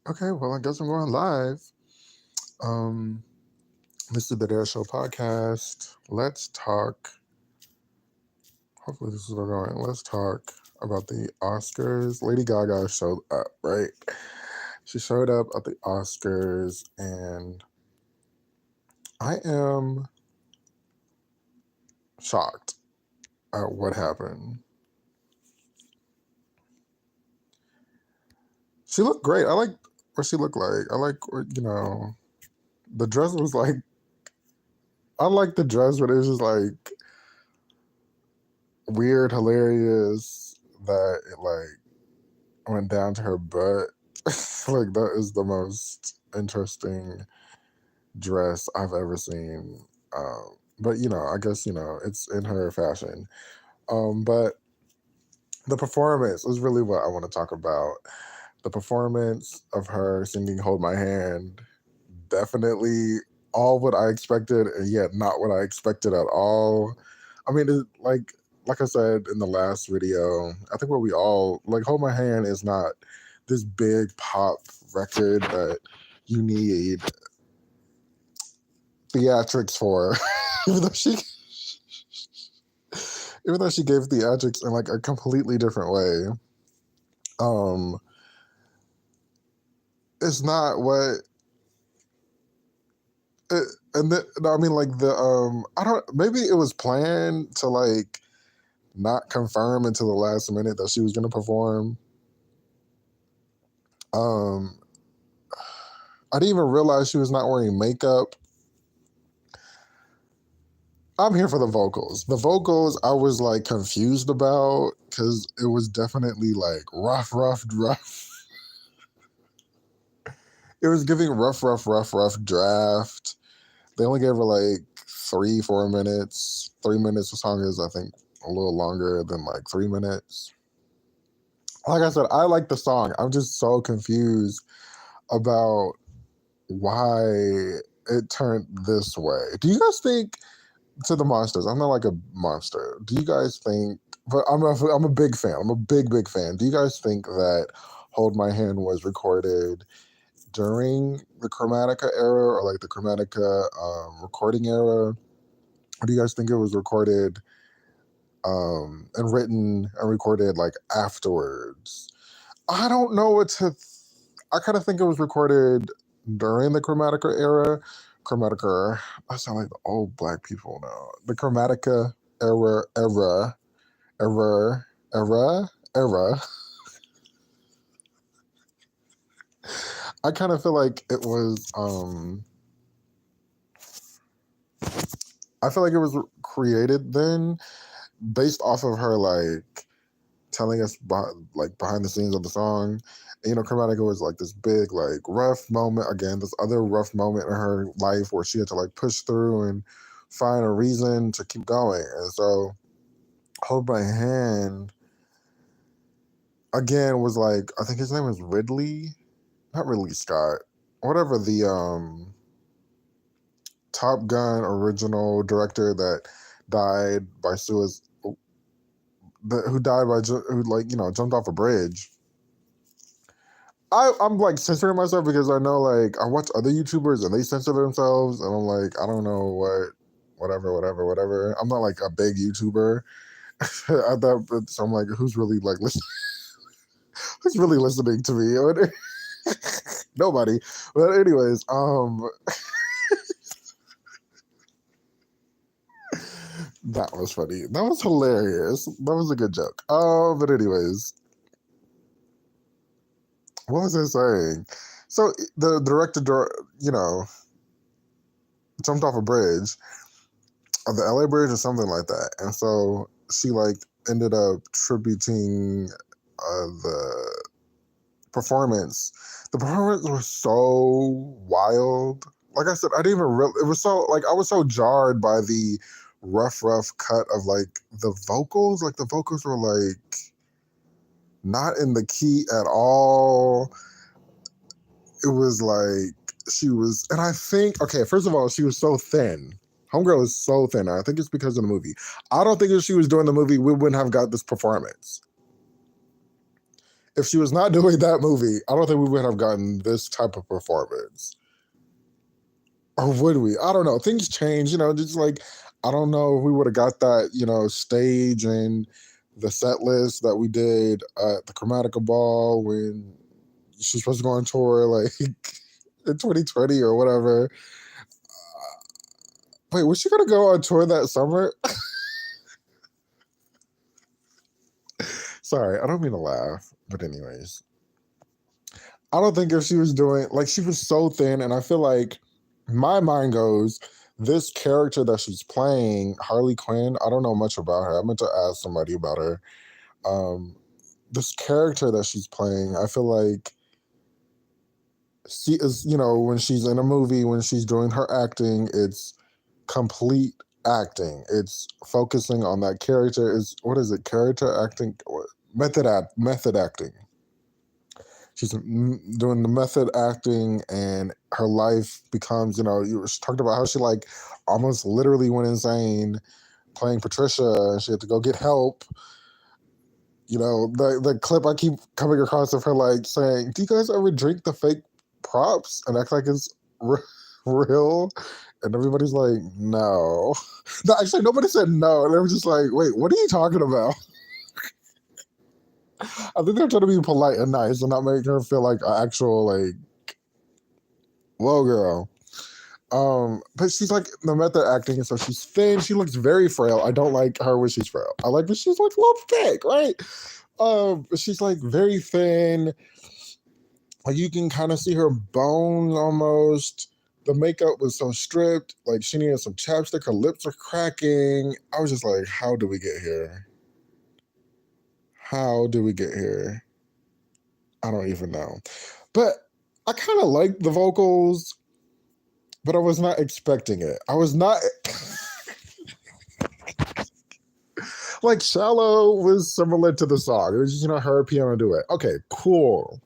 Okay, well, I guess I'm going live. Um, this is the Dare Show podcast. Let's talk. Hopefully, this is what we're going. Let's talk about the Oscars. Lady Gaga showed up, right? She showed up at the Oscars, and I am shocked at what happened. She looked great. I like what she looked like. I like, the dress was like, I like the dress, but it was just like weird, hilarious that it like went down to her butt. Like that is the most interesting dress I've ever seen. But I guess it's in her fashion. But the performance is really what I want to talk about. The performance of her singing "Hold My Hand," definitely all what I expected, and yet not what I expected at all. I mean, like I said in the last video, I think what we all like, "Hold My Hand" is not this big pop record that you need theatrics for. even though she even though she gave theatrics in like a completely different way. Um it's not what it, and the, no, I mean like the I don't, maybe it was planned to like not confirm until the last minute that she was going to perform. um I didn't even realize she was not wearing makeup. I'm here for the vocals. The vocals I was like confused about because it was definitely like rough. It was giving rough draft. They only gave her like 3-4 minutes. 3 minutes. The song is, I think, a little longer than like 3 minutes. Like I said, I like the song. I'm just so confused about why it turned this way. Do you guys think, to the monsters? I'm not like a monster. Do you guys think? But I'm a big fan. I'm a big fan. Do you guys think that "Hold My Hand" was recorded during the Chromatica era, or like the Chromatica recording era? Or do you guys think it was recorded and written and recorded like afterwards? I don't know what to. I kind of think it was recorded during the Chromatica era. Chromatica. I sound like the old black people now. The Chromatica era. I kind of feel like it was. I feel like it was created then, based off of her like telling us behind the scenes of the song. And, Chromatica was like this big like rough moment, again, this other rough moment in her life where she had to like push through and find a reason to keep going. And so "Hold My Hand" again was like, I think his name was Ridley, not Ridley Scott, whatever, the Top Gun original director that died by suicide, who died by who jumped off a bridge. I'm like censoring myself because I know like I watch other YouTubers and they censor themselves, and I'm like, I don't know whatever. I'm not like a big YouTuber at that, so I'm like, who's really like listening? Who's really listening to me? Nobody. But anyways, that was funny. That was hilarious. That was a good joke. But anyways, what was I saying? So the director, jumped off a bridge, of the LA Bridge or something like that. And so she like ended up tributing the performance. The performance was so wild. Like I said, I didn't even really, it was so like, I was so jarred by the rough cut of like the vocals. Like the vocals were like not in the key at all. It was like she was, and I think, okay, first of all, she was so thin. Homegirl is so thin. I think it's because of the movie. I don't think if she was doing the movie, we wouldn't have got this performance. If she was not doing that movie, I don't think we would have gotten this type of performance. Or would we? I don't know. Things change, just like I don't know if we would have got that, stage and the set list that we did at the Chromatica Ball when she's supposed to go on tour like in 2020 or whatever. Wait, was she gonna go on tour that summer? Sorry, I don't mean to laugh, but anyways, I don't think if she was doing like she was so thin, and I feel like my mind goes, this character that she's playing, Harley Quinn. I don't know much about her. I meant to ask somebody about her. Um, this character that she's playing, I feel like she is, when she's in a movie, when she's doing her acting, it's complete acting. It's focusing on that character. Is what is it? Character acting, method acting. She's doing the method acting, and her life becomes, you talked about how she like almost literally went insane playing Patricia, and she had to go get help. The clip I keep coming across of her like saying, "Do you guys ever drink the fake props and act like it's real?" And everybody's like, "No." No, actually, nobody said no. And they were just like, "Wait, what are you talking about?" I think they're trying to be polite and nice and not make her feel like an actual like, "Whoa, girl." But she's like the method acting, and so she's thin. She looks very frail. I don't like her when she's frail. I like when she's like a little thick, right? She's like very thin. Like you can kind of see her bones almost. The makeup was so stripped. Like she needed some chapstick. Her lips are cracking. I was just like, how do we get here? How do we get here? I don't even know. But I kind of like the vocals, but I was not expecting it. I was not like Shallow was similar to the song. It was just, her piano duet. Okay, cool.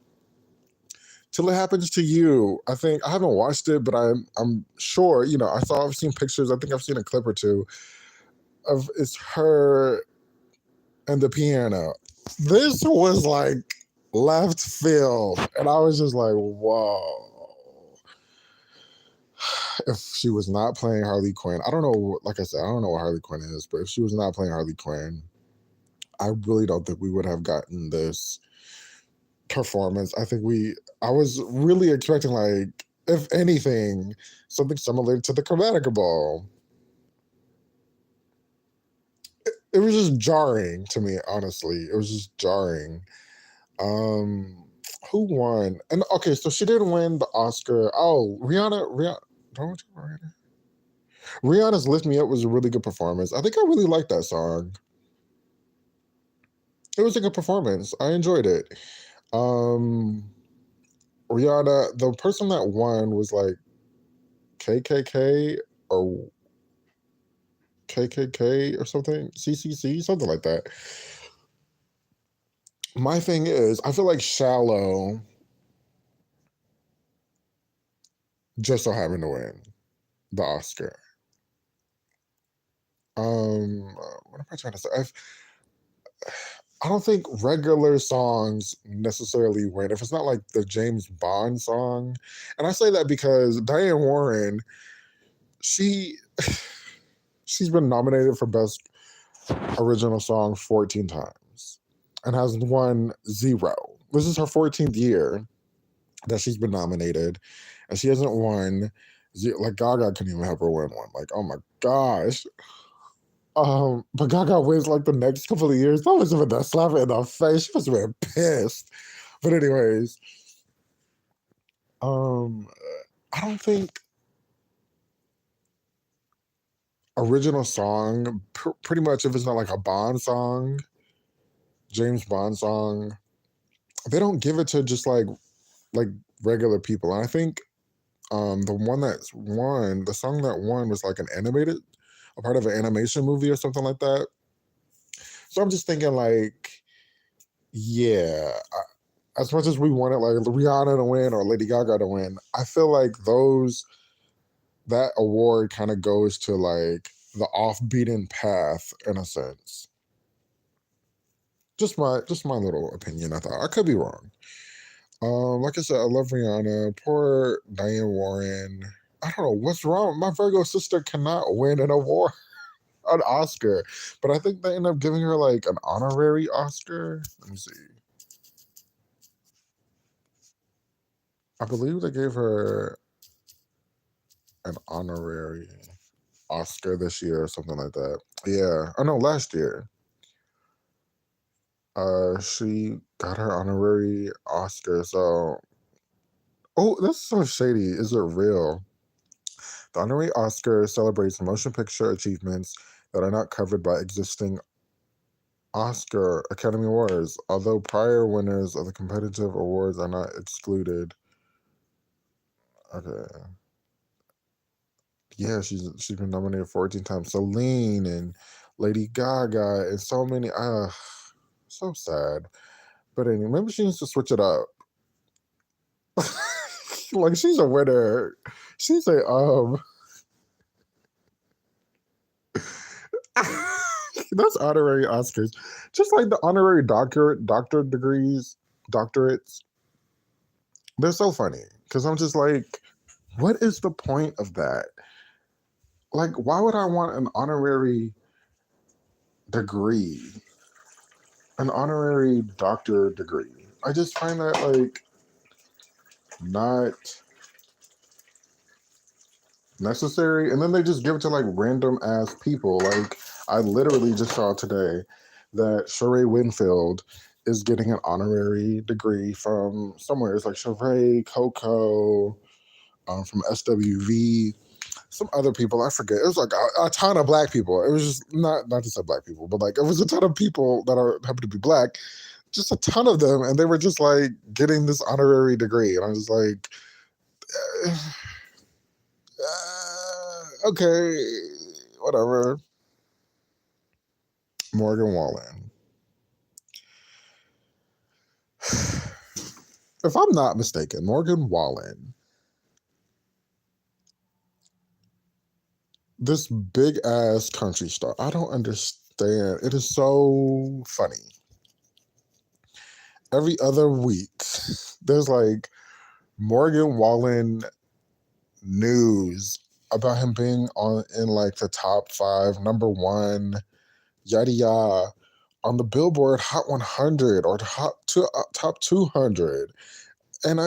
Till It Happens to You. I think I haven't watched it, but I'm sure, I've seen pictures, I think I've seen a clip or two of it's her and the piano. This was like left field. And I was just like, whoa. If she was not playing Harley Quinn, I don't know, like I said, I don't know what Harley Quinn is, but if she was not playing Harley Quinn, I really don't think we would have gotten this performance. I was really expecting, like, if anything, something similar to the Chromatica Ball. It was just jarring to me, honestly. It was just jarring. Um, who won? And okay, so she didn't win the Oscar. Oh, Rihanna. Don't you, Rihanna? Rihanna's "Lift Me Up" was a really good performance. I think I really liked that song. It was a good performance. I enjoyed it. Um, Rihanna, the person that won was like KKK or KKK or something, CCC, something like that. My thing is, I feel like Shallow just so happened to win the Oscar. What am I trying to say? I don't think regular songs necessarily win if it's not like the James Bond song. And I say that because Diane Warren, she she's been nominated for Best Original Song 14 times and has won 0. This is her 14th year that she's been nominated, and she hasn't won. Like Gaga couldn't even help her win one. Like, oh my gosh. But Gaga wins like the next couple of years. That was even that slap in the face. She must have been pissed. But anyways, um, I don't think original song. Pretty much, if it's not like a Bond song, James Bond song, they don't give it to just like regular people. And I think the one that's won, the song that won was like a part of an animation movie or something like that. So I'm just thinking like, yeah, as much as we wanted like Rihanna to win or Lady Gaga to win, I feel like that award kind of goes to like the off beaten path in a sense. Just my little opinion. I thought I could be wrong. Like I said, I love Rihanna. Poor Diane Warren. I don't know what's wrong. My Virgo sister cannot win an award, an Oscar, but I think they end up giving her like an honorary Oscar. Let me see. I believe they gave her an honorary Oscar this year or something like that. Yeah. Oh no, last year. She got her honorary Oscar. So, oh, that's so shady. Is it real? The honorary Oscar celebrates motion picture achievements that are not covered by existing Oscar Academy Awards, although prior winners of the competitive awards are not excluded. Okay. Yeah, she's been nominated 14 times. Celine and Lady Gaga and so many. So sad. But anyway, maybe she needs to switch it up. Like she's a winner. She's a that's honorary Oscars. Just like the honorary doctor degrees, doctorates. They're so funny. Cause I'm just like, what is the point of that? Like, why would I want an honorary degree? An honorary doctor degree. I just find that like not necessary. And then they just give it to like random ass people. Like I literally just saw today that Sheree Winfield is getting an honorary degree from somewhere. It's like Sheree, Coco, from SWV, some other people. I forget. It was like a ton of black people. It was just not to say black people, but like it was a ton of people that are happen to be black. Just a ton of them, and they were just like getting this honorary degree, and I was like, okay, whatever. Morgan Wallen. If I'm not mistaken, Morgan Wallen, this big ass country star. I don't understand. It is so funny. Every other week, there's like Morgan Wallen news about him being on in like the top five, number one, yada yada, on the Billboard Hot 100 or top 200, and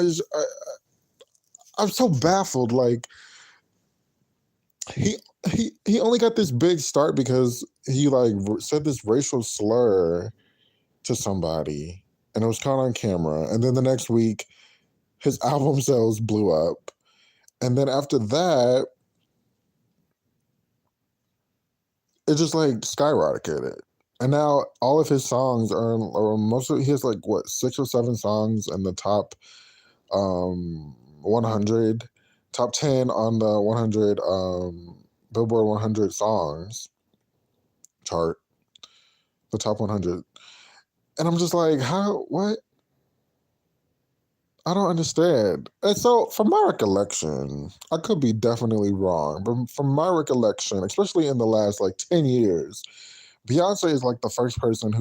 I'm so baffled. Like he he only got this big start because he like said this racial slur to somebody, and it was caught on camera. And then the next week, his album sales blew up, and then after that, it just like skyrocketed. And now all of his songs are, or most of he has like what 6 or 7 songs in the top 100, top 10 on the 100 Billboard 100 songs chart, the top 100. And I'm just like, how? What? I don't understand. And so, from my recollection, I could be definitely wrong, but from my recollection, especially in the last like 10 years, Beyonce is like the first person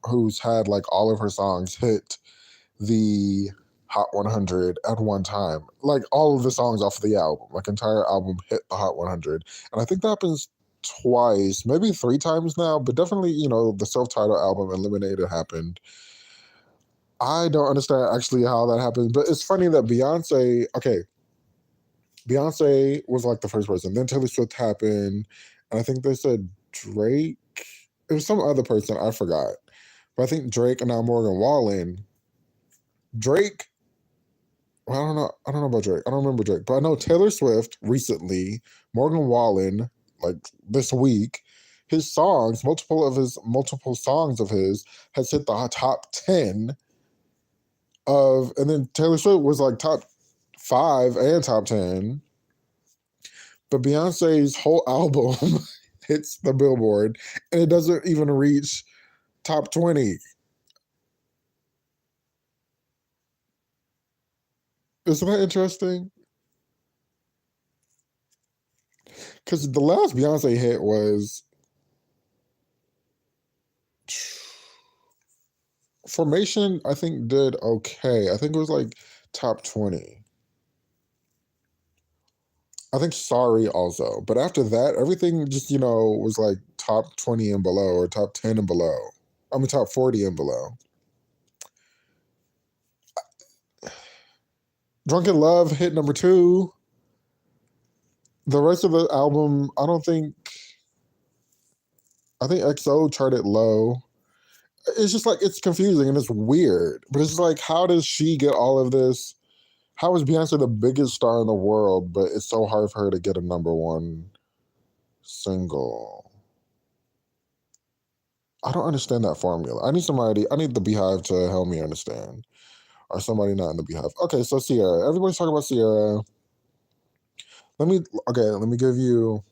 who's had like all of her songs hit the Hot 100 at one time. Like all of the songs off of the album, like entire album hit the Hot 100, and I think that happens twice, maybe 3 times now, but definitely the self-titled album Eliminated happened. I don't understand actually how that happened, but it's funny that Beyonce. Okay, Beyonce was like the first person. Then Taylor Swift happened, and I think they said Drake. It was some other person I forgot, but I think Drake and now Morgan Wallen. Drake. Well, I don't know. I don't know about Drake. I don't remember Drake, but I know Taylor Swift recently. Morgan Wallen, like this week, his songs, multiple songs of his, has hit the top 10 of, and then Taylor Swift was like top 5 and top 10. But Beyonce's whole album hits the Billboard, and it doesn't even reach top 20. Isn't that interesting? Because the last Beyonce hit was Formation, I think, did okay. I think it was like top 20. I think Sorry also. But after that, everything just, was like top 20 and below or top 10 and below. I mean, top 40 and below. Drunken Love hit number 2. The rest of the album, I think XO charted low. It's just like, it's confusing and it's weird. But it's like, how does she get all of this? How is Beyonce the biggest star in the world, but it's so hard for her to get a number 1 single? I don't understand that formula. I need the Beehive to help me understand. Or somebody not in the Beehive. Okay, so Ciara. Everybody's talking about Ciara. Let me give you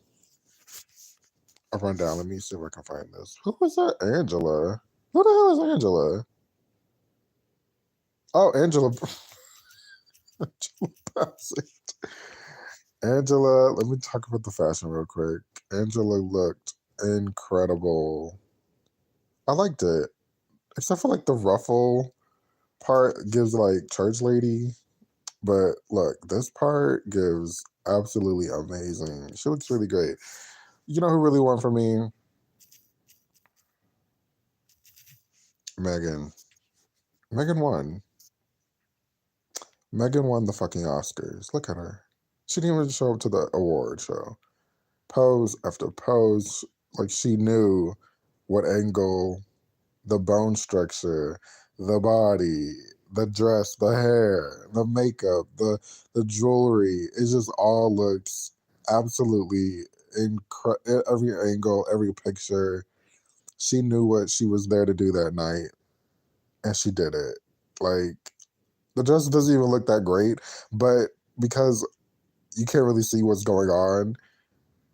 a rundown. Let me see if I can find this. Who was that? Angela. Who the hell is Angela? Oh, Angela. Angela Bassett. Angela, let me talk about the fashion real quick. Angela looked incredible. I liked it. Except for like the ruffle part gives like church lady. But look, this part gives absolutely amazing. She looks really great. You know who really won for me? Megan. Megan won. Megan won the fucking Oscars. Look at her. She didn't even show up to the award show. Pose after pose. Like she knew what angle, the bone structure, the body, the dress, the hair, the makeup, the jewelry. It just all looks absolutely incredible. Every angle, every picture. She knew what she was there to do that night, and she did it. Like the dress doesn't even look that great, but because you can't really see what's going on,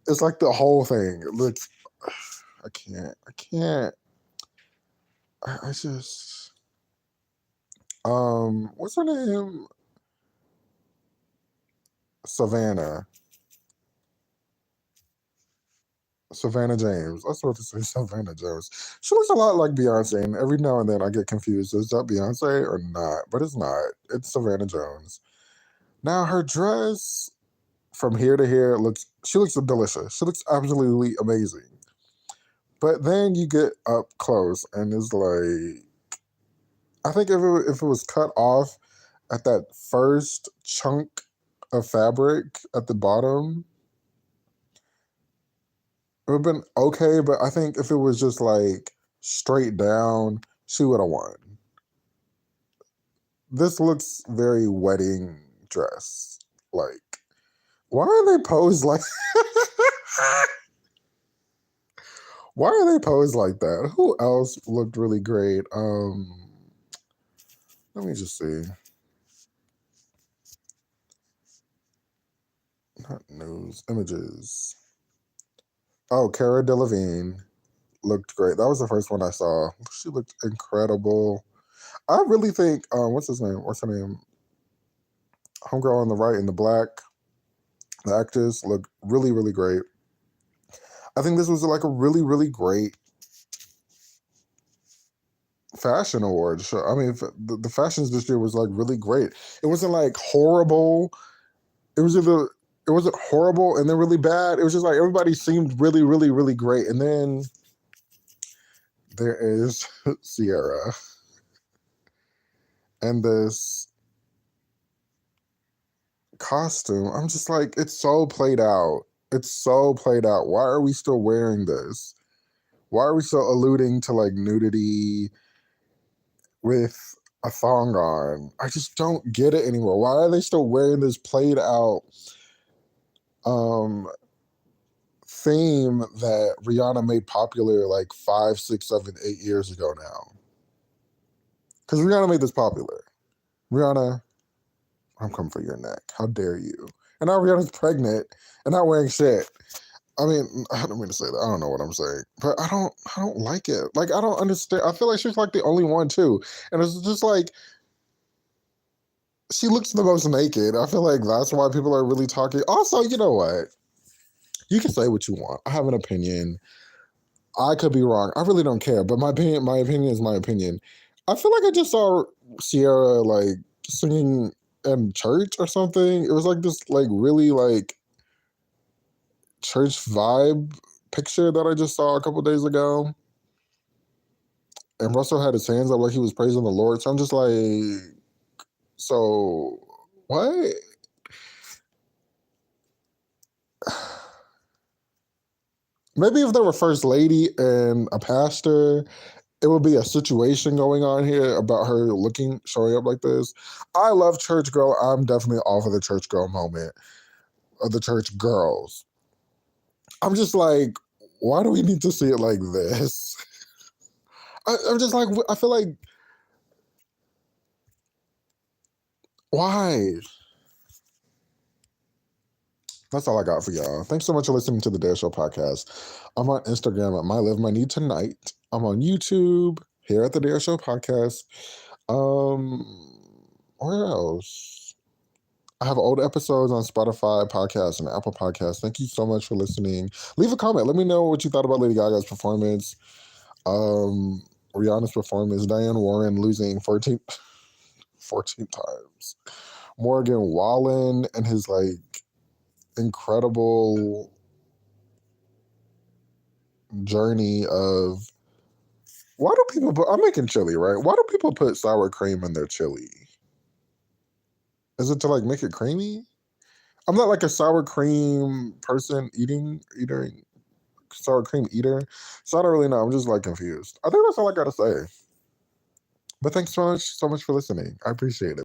it's like the whole thing. It looks. I can't. I can't. I just. What's her name? Savannah. Savannah James. I was supposed to say Savannah Jones. She looks a lot like Beyonce, and every now and then I get confused. Is that Beyonce or not? But it's not. It's Savannah Jones. Now her dress from here to here she looks delicious. She looks absolutely amazing. But then you get up close and it's like, I think if it was cut off at that first chunk of fabric at the bottom, it would have been okay. But I think if it was just like straight down, she would have won. This looks very wedding dress. Like, why are they posed like why are they posed like that? Who else looked really great? Let me just see. Not news, images. Oh, Cara Delevingne looked great. That was the first one I saw. She looked incredible. I really think, what's his name? What's her name? Homegirl on the right in the black. The actress looked really, really great. I think this was like a really, really great fashion award show. I mean, the fashions this year was like really great. It wasn't like horrible. It wasn't horrible and then really bad. It was just like everybody seemed really, really, really great. And then there is Ciara and this costume. I'm just like, it's so played out. It's so played out. Why are we still wearing this? Why are we still alluding to like nudity with a thong on? I just don't get it anymore. Why are they still wearing this played out theme that Rihanna made popular like 5, 6, 7, 8 years ago now? Because Rihanna made this popular. Rihanna, I'm coming for your neck. How dare you? And now Rihanna's pregnant and not wearing shit. I mean, I don't mean to say that. I don't know what I'm saying, but I don't like it. Like, I don't understand. I feel like she's like the only one too, and it's just like she looks the most naked. I feel like that's why people are really talking. Also, you know what? You can say what you want. I have an opinion. I could be wrong. I really don't care, but my opinion is my opinion. I feel like I just saw Ciara like singing in church or something. It was like this like really like church vibe picture that I just saw a couple days ago. And Russell had his hands up like he was praising the Lord. So I'm just like, so what? Maybe if there were first lady and a pastor, it would be a situation going on here about her showing up like this. I love church girl. I'm definitely all for the church girl moment of the church girls. I'm just like, why do we need to see it like this? I'm just like, I feel like, why? That's all I got for y'all. Thanks so much for listening to the Dare Show podcast. I'm on Instagram at My Live My Need Tonight. I'm on YouTube here at the Dare Show podcast. Where else? I have old episodes on Spotify podcasts and Apple Podcasts. Thank you so much for listening. Leave a comment. Let me know what you thought about Lady Gaga's performance. Rihanna's performance. Diane Warren losing 14 times. Morgan Wallen and his like incredible journey of why do people put, I'm making chili, right? Why do people put sour cream in their chili? Is it to like make it creamy? I'm not like a sour cream person eating sour cream eater. So I don't really know. I'm just like confused. I think that's all I gotta say. But thanks so much for listening. I appreciate it.